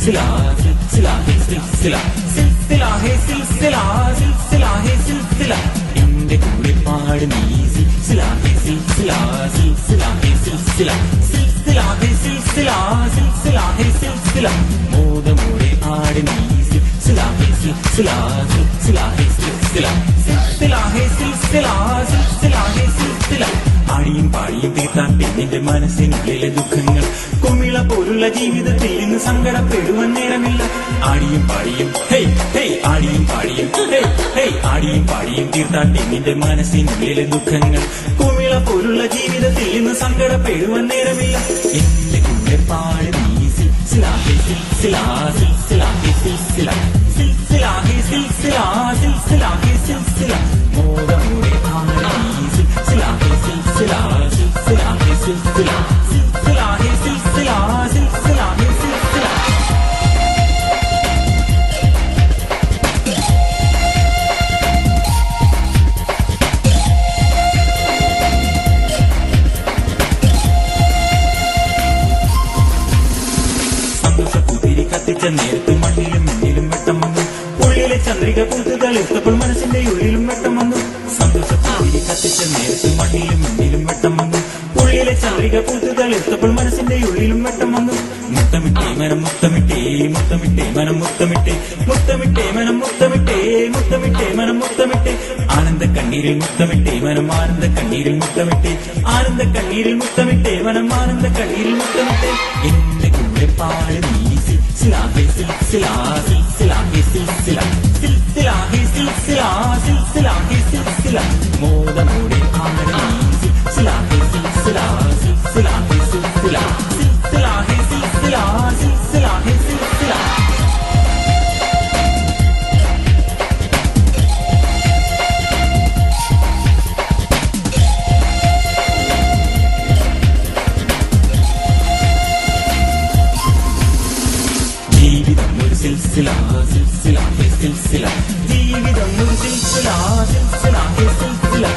सिलसिला सिलसिला है सिलसिला सिलसिला है सिलसिला सिलसिला है सिलसिला എന്റെ കൂടെ പാട് നീ സിൽസിലാ ഹേ സിൽസിലാ സിൽസിലാ ഹേ സിൽസിലാ സിൽസിലാ ഹേ സിൽസിലാ സിൽസിലാ ഹേ സിൽസിലാ മോദമോടെ ആട് നീ സിൽസിലാ ഹേ സിൽസിലാ സിൽസിലാ ഹേ സിൽസിലാ സിൽസിലാ ഹേ സിൽസിലാ സിൽസിലാ ഹേ സിൽസിലാ ആടിയും പാടിയും തീർത്താൻ പെണ്ണിന്റെ മനസ്സിനുള്ളിലെ ദുഃഖങ്ങൾ കുമിള പോലുള്ള ജീവിതത്തിൽ നിന്ന് സങ്കടപ്പെടുവാൻ നേരമില്ല ആടിയും പാടിയും ഹേയ് ഹേയ് ആടിയും പാടിയും ഹേയ് ഹേയ് ആടിയും പാടിയും തീർത്താൻ പെണ്ണിന്റെ മനസ്സിനുള്ളിലെ ദുഃഖങ്ങൾ കുമിള പോലുള്ള ജീവിതത്തിൽ നിന്ന് സങ്കടപ്പെടുവാൻ നേരമില്ല എന്റെ കൂടെ പാട് നീ സിൽസിലാ ഹേ സിൽസിലാ സിൽസിലാ ഹേ സിൽസിലാ സിൽസിലാ ഹേ സിൽസിലാ സിൽസിലാ ഹേ സിൽസിലാ മോദമോടെ ആട് നീ സിൽസിലാ ഹേ സിൽസിലാ സിൽസിലാ ഹേ സിൽസിലാ സിൽസിലാ ഹേ സിൽസിലാ സിൽസിലാ ഹേ സിൽസിലാ സന്തോഷപ്പൂത്തിരി കത്തിച്ച നേരത്ത് മണ്ണിലും മുന്നിലും വെട്ടം വന്നു ഉള്ളിലെ ചന്ദ്രിക പൂത്തുകളിർത്തപ്പോൾ മനസ്സിന്റെ ഉള്ളിലും വെട്ടം വന്നു സന്തോഷപ്പൂത്തിരി കത്തിച്ച നേരത്ത് മണ്ണിലും മുന്നിലും വെട്ടം വന്നു ഉള്ളിലെ ചന്ദ്രിക പൂത്തുകളിർത്തപ്പോൾ മനസ്സിന്റെ ഉള്ളിലും വെട്ടം വന്നു മുത്തമിട്ടേ മനം മുത്തമിട്ടേ മുത്തമിട്ടേ മനം മുത്തമിട്ടേ മുത്തമിട്ടേ മനം മുത്തമിട്ടേ മുത്തമിട്ടേ മനം മുത്തമിട്ടേ ആനന്ദ കണ്ണീരിൽ മുത്തമിട്ടേ മനം ആനന്ദ കണ്ണീരിൽ മുത്തമിട്ടേ ആനന്ദ കണ്ണീരിൽ മുത്തമിട്ടേ മനം ആനന്ദ കണ്ണീരിൽ മുത്തമിട്ടേ എന്റെ കൂടെ പാട് നീ സിൽസിലാ ഹേ സിൽസിലാ സിൽസിലാ ഹേ സിൽസിലാ സിൽസിലാ ഹേ സിൽസിലാ സിൽസിലാ ഹേ സിൽസിലാ മോദമോടെ ആട് നീ സിൽസിലാ ഹേ സിൽസിലാ സിൽസിലാ ഹേ സിൽസിലാ സിൽസിലാ ഹേ സിൽസിലാ സിൽസിലാ ഹേ സിൽസിലാ ജീവിതം ഒരു സിൽസിലാ സിൽസിലാ ഹേ സിൽസിലാ ജീവിതം ഒരു സിൽസിലാ സിൽസിലാ ഹേ സിൽസിലാ